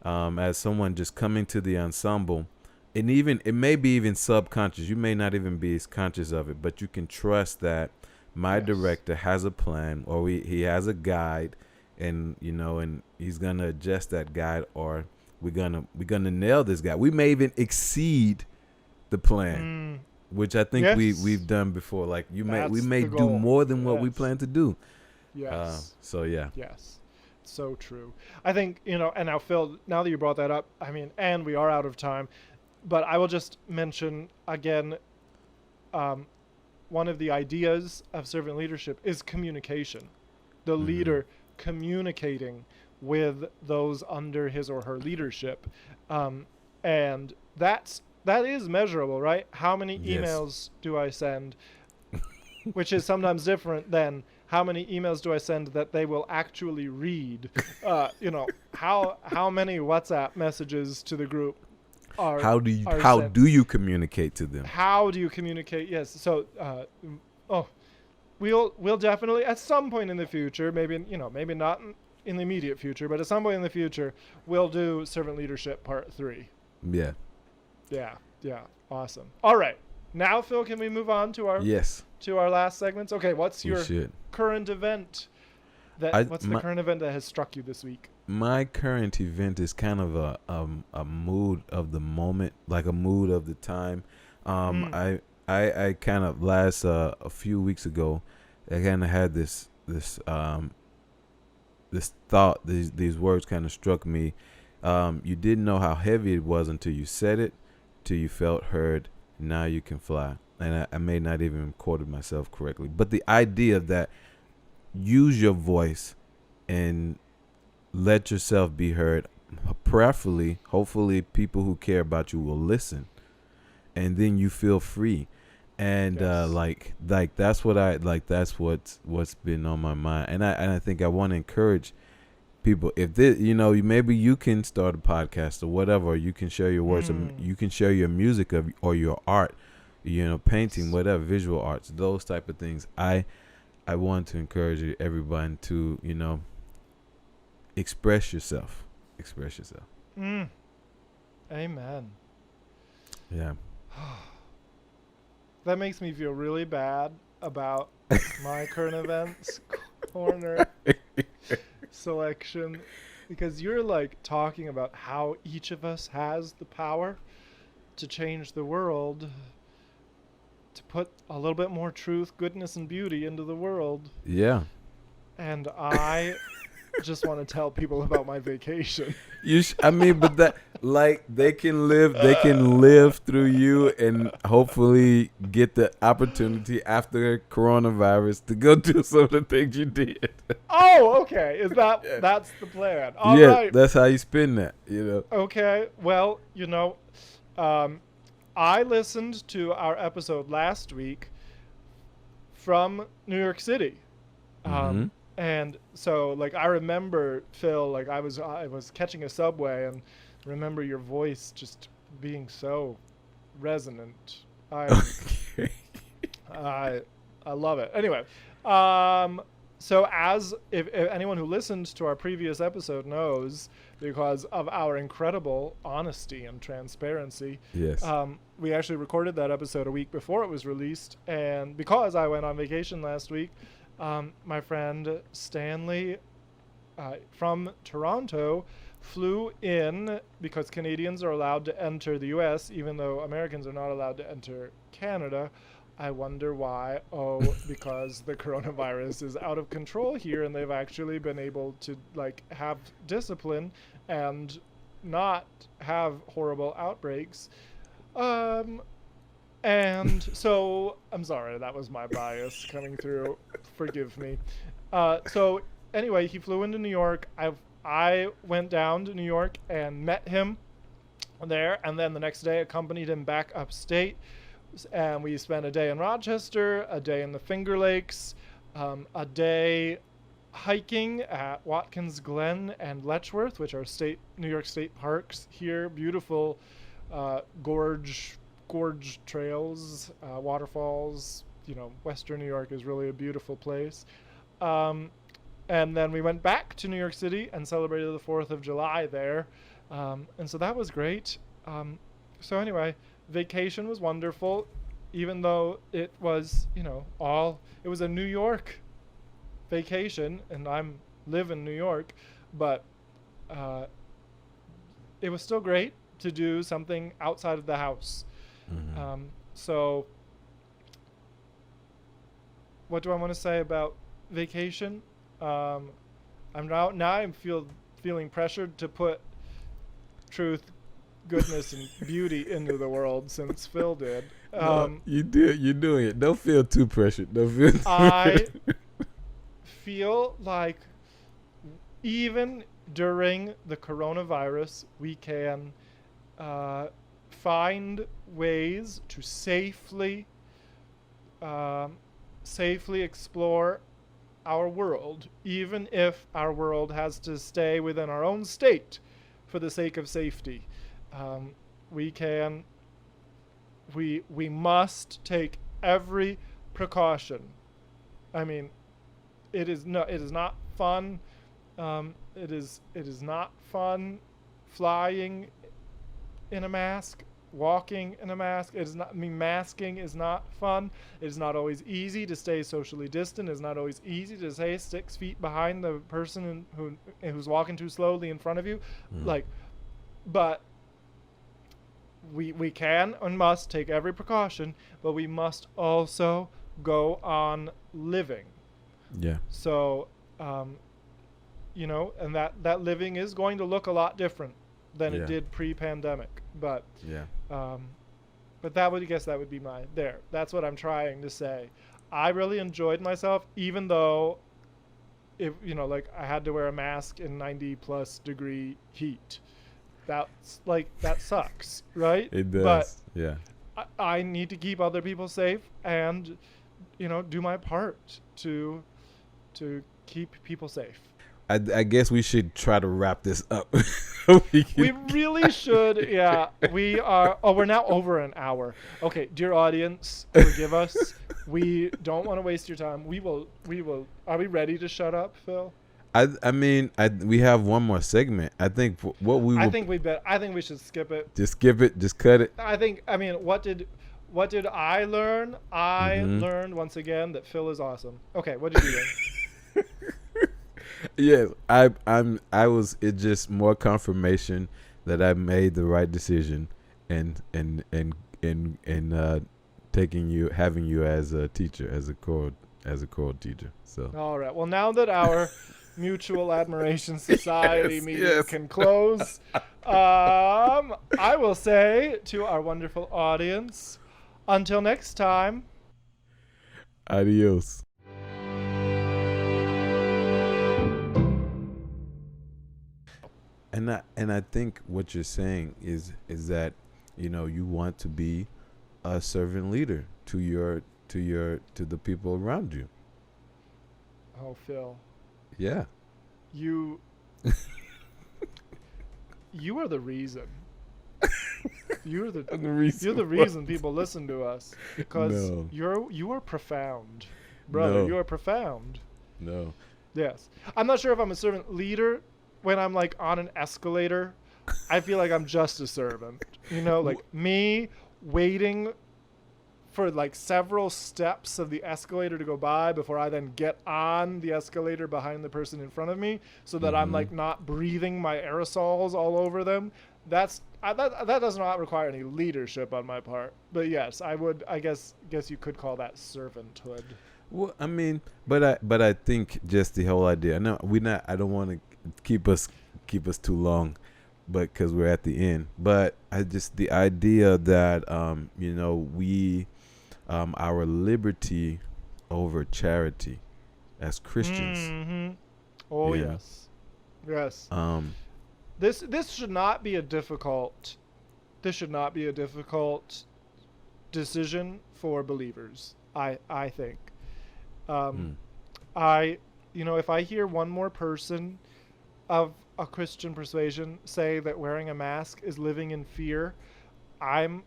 as someone just coming to the ensemble, and even it may be even subconscious. You may not even be as conscious of it, but you can trust that my Yes. director has a plan, or he has a guide, and and he's gonna adjust that guide, or we're gonna nail this guy. We may even exceed the plan, Mm, which I think we've yes. done before. Like we That's may the do goal. more than what we Yes. plan to do. Yes. So yeah. Yes. So true. I think, and now Phil, now that you brought that up, I mean, and we are out of time, but I will just mention again, um, one of the ideas of servant leadership is communication. The Hmm. leader communicating with those under his or her leadership, um, and that is measurable, right? How many Yes. emails do I send? Which is sometimes different than how many emails do I send that they will actually read. How many WhatsApp messages to the group are are How sent? do you communicate to them? How do you communicate? Yes. So, oh, we'll definitely at some point in the future, maybe not in the immediate future, but at some point in the future, we'll do servant leadership part 3. Yeah. Yeah. Yeah. Awesome. All right. Now, Phil, can we move on to our Yes, last segments? Okay, what's we your should. current event I what's the my current event that has struck you this week? my current event is kind of a mood of the moment, like a mood of the time. Um, Mm. I I kind of a few weeks ago, I kind of had this thought. These words kind of struck me. You didn't know how heavy it was until you said it, till you felt heard. Now you can fly. And I may not even quoted myself correctly, but the idea that use your voice and let yourself be heard. Preferably, hopefully, people who care about you will listen, and then you feel free. And Yes. like that's what I like. That's what's been on my mind, and I think I want to encourage people. If this, maybe you can start a podcast or whatever. Or you can share your words. Mm. You can share your music or your art. Painting, Yes. whatever, visual arts, those type of things. I want to encourage everyone to express yourself. Express yourself. Mm. Amen. Yeah. That makes me feel really bad about my current events corner selection because you're like talking about how each of us has the power to change the world, to put a little bit more truth, goodness, and beauty into the world. Yeah. And I just want to tell people about my vacation. I mean, but that like they can live through you and hopefully get the opportunity after coronavirus to go do some of the things you did. Oh, okay. Yeah. That's the plan? All Yeah, right. that's how you spin that. Okay. Well, um, I listened to our episode last week from New York City. Mm-hmm. And so like I remember Phil, like I was catching a subway and remember your voice just being so resonant. Okay. I I love it. Anyway, um, so as if anyone who listened to our previous episode knows, because of our incredible honesty and transparency, Yes. we actually recorded that episode a week before it was released. And because I went on vacation last week, my friend Stanley from Toronto flew in because Canadians are allowed to enter the US, even though Americans are not allowed to enter Canada. I wonder why. Oh, because the coronavirus is out of control here and they've actually been able to like have discipline and not have horrible outbreaks. Um, and so I'm sorry, that was my bias coming through. Forgive me. So anyway, he flew into New York. I went down to New York and met him there, and then the next day accompanied him back upstate, and we spent a day in Rochester, a day in the Finger Lakes, a day hiking at Watkins Glen and Letchworth, which are New York State parks here. Beautiful gorge trails, waterfalls. Western New York is really a beautiful place. Um, and then we went back to New York City and celebrated the 4th of July there. And so that was great. so anyway, vacation was wonderful, even though it was, it was a New York vacation, and I'm live in New York, but uh, it was still great to do something outside of the house. Hmm. So, what do I want to say about vacation? Um, I'm feeling pressured to put truth, goodness, and beauty into the world since Phil did. No, you did. You're doing it. Don't feel too pressured. Don't feel too I pressured. feel like even during the coronavirus, we can uh, find ways to um, safely explore our world, even if our world has to stay within our own state for the sake of safety. Um, we can, we must take every precaution. I mean, it is not fun. It is not fun flying in a mask, walking in a mask. It is not. I mean, masking is not fun. It is not always easy to stay socially distant. It is not always easy to stay 6 feet behind the person who's walking too slowly in front of you. Mm. Like, but we can and must take every precaution, but we must also go on living. Yeah. So, um, and that living is going to look a lot different than it Yeah. did pre-pandemic. But Yeah. um, that would I guess that would be my there. That's what I'm trying to say. I really enjoyed myself, even though if like I had to wear a mask in 90 plus degree heat. That's like that sucks, right? It But does. Yeah. I need to keep other people safe and do my part to keep people safe. I guess we should try to wrap this up. We really should. Yeah, we are. Oh, we're now over an hour. Okay, dear audience, forgive us. We don't want to waste your time. We will. We will. Are we ready to shut up, Phil? I mean, we have one more segment. I think what we I will think we bet. I think we should skip it. just skip it, just cut it. I think. I mean, what did I learn? I Mhm. learned once again that Phil is awesome. Okay, what did you learn? Yes, I was. It's just more confirmation that I made the right decision, and having you as a teacher, as a choral teacher. So All right. Well, now that our Mutual Admiration Society Yes, meeting yes. can close, I will say to our wonderful audience, until next time. adios. And I think what you're saying is that you want to be a servant leader to the people around you. Oh, Phil, Yeah. you you are the reason. You're the reason you're the why. reason people listen to us because No. you are profound, brother. No. You are profound. No. Yes. I'm not sure if I'm a servant leader when I'm like on an escalator. I feel like I'm just a servant. Like me waiting for like several steps of the escalator to go by before I then get on the escalator behind the person in front of me so that I'm Mhm. like not breathing my aerosols all over them. That does not require any leadership on my part. But yes, I guess you could call that servanthood. Well, I mean, but I think just the whole idea. No, we not. I don't want to keep us too long, but because we're at the end. But I just the idea that we our liberty over charity as Christians. Mm-hmm. Oh Yeah. yes, yes. Um. This should not be a difficult. This should not be a difficult decision for believers. I think. Mm. I if I hear one more person of a Christian persuasion say that wearing a mask is living in fear, I'm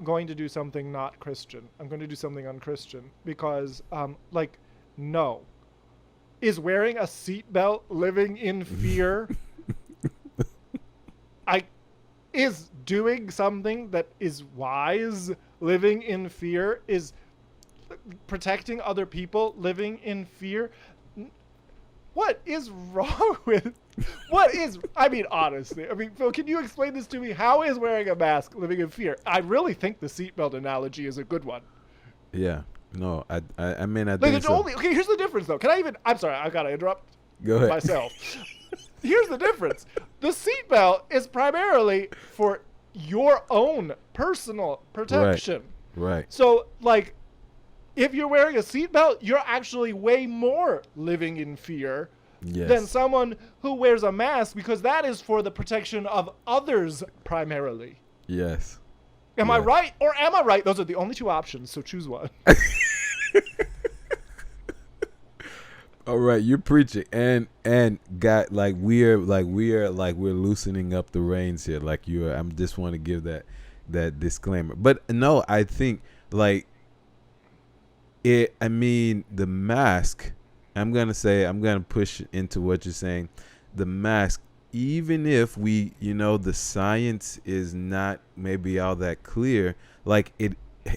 going to do something not Christian. I'm going to do something unchristian because no. Is wearing a seatbelt living in fear? I is doing something that is wise, living in fear, is protecting other people living in fear. What is wrong with I mean, honestly, I mean, Phil, can you explain this to me? How is wearing a mask living in fear? I really think the seatbelt analogy is a good one. Yeah. No, I mean, I Like, think the so. only, okay, here's the difference, though. I'm sorry, I gotta interrupt Go ahead. myself. Here's the difference. The seatbelt is primarily for your own personal protection. Right. So, like, if you're wearing a seatbelt, you're actually way more living in fear Yes. than someone who wears a mask, because that is for the protection of others primarily. Yes. Am I right or am I right? Those are the only two options, so choose one. All right, you're preaching, and got like we're loosening up the reins here. Like I'm just want to give that disclaimer. But no, I think like it. I mean, the mask. I'm gonna push into what you're saying. The mask, even if the science is not maybe all that clear. Like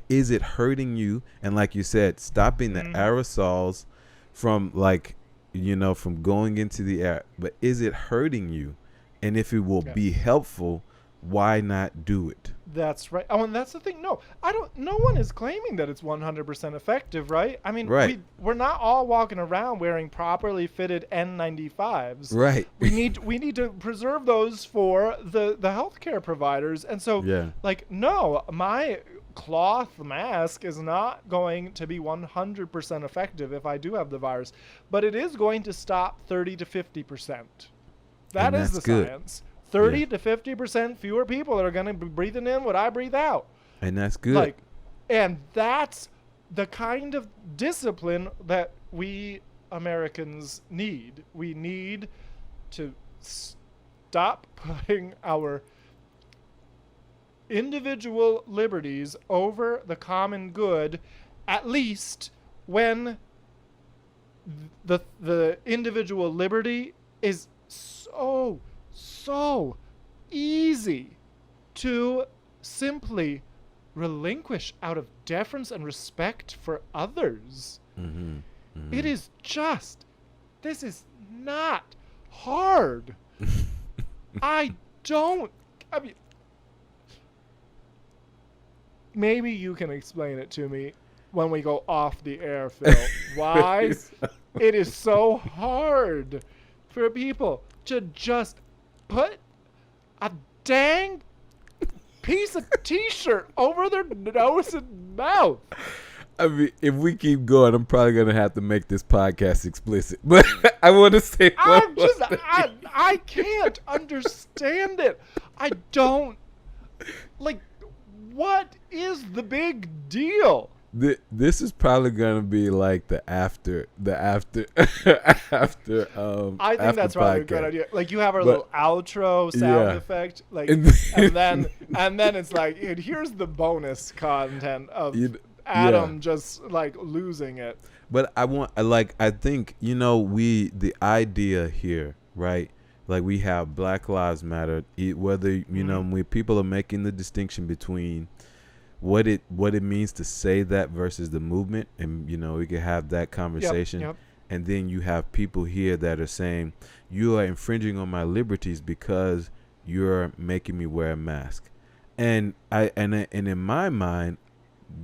is it hurting you? And like you said, stopping the aerosols from from going into the air, but is it hurting you? And if it will be helpful, why not do it? That's right. Oh, and that's the thing. No one is claiming that it's 100% effective, right? I mean, Right. we're not all walking around wearing properly fitted N95s. Right. We need to preserve those for the healthcare providers. And so no, my cloth mask is not going to be 100% effective if I do have the virus, but it is going to stop 30 to 50%. That is the science. 30 to 50% fewer people are going to be breathing in what I breathe out. And that's good. And that's the kind of discipline that we Americans need. We need to stop putting our individual liberties over the common good, at least when the individual liberty is so easy to simply relinquish out of deference and respect for others. It is this is not hard. I mean, maybe you can explain it to me when we go off the air, Phil. Why it is so hard for people to just put a dang piece of t-shirt over their nose and mouth. I mean, if we keep going, I'm probably gonna have to make this podcast explicit. But I want to say, I can't understand it. I don't like. What is the big deal? This is probably gonna be like the after. I think that's probably a good idea. Like, you have our little outro sound effect, like, and then it's like, and here's the bonus content of Adam just like losing it. But I think the idea here, right? Like, we have Black Lives Matter. Whether when people are making the distinction between what it means to say that versus the movement, and we could have that conversation. Yep. And then you have people here that are saying you are infringing on my liberties because you're making me wear a mask. And in my mind,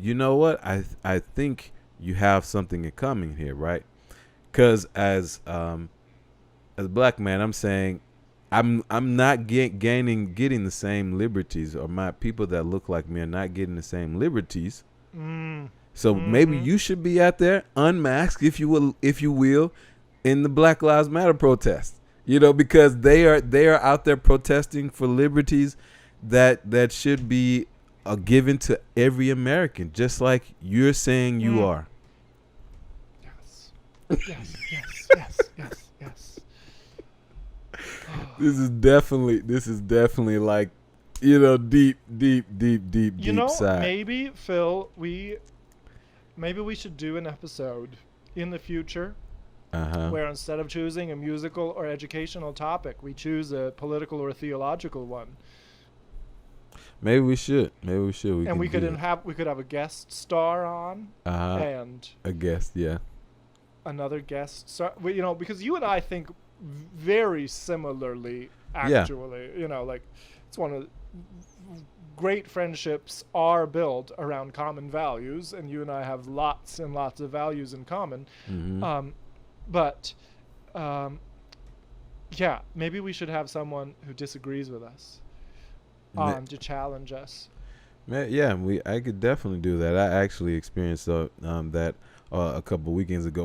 you know what? I think you have something in common here, right? Because as a black man, I'm saying I'm not getting the same liberties, or my people that look like me are not getting the same liberties. So maybe you should be out there unmasked, if you will, in the Black Lives Matter protest. Because they are out there protesting for liberties that should be given to every American, just like you're saying you are. Yes. This is definitely like, deep side. Maybe, Phil, maybe we should do an episode in the future where, instead of choosing a musical or educational topic, we choose a political or theological one. Maybe we should. Maybe we should. And we could do have a guest star on and a guest. Yeah. another guest star. Because you and I think very similarly. Yeah. Actually, like it's one of great friendships are built around common values, and you and I have lots and lots of values in common. Mm-hmm. But yeah, maybe we should have someone who disagrees with us on to challenge us. Yeah, I could definitely do that. I actually experienced that a couple weekends ago.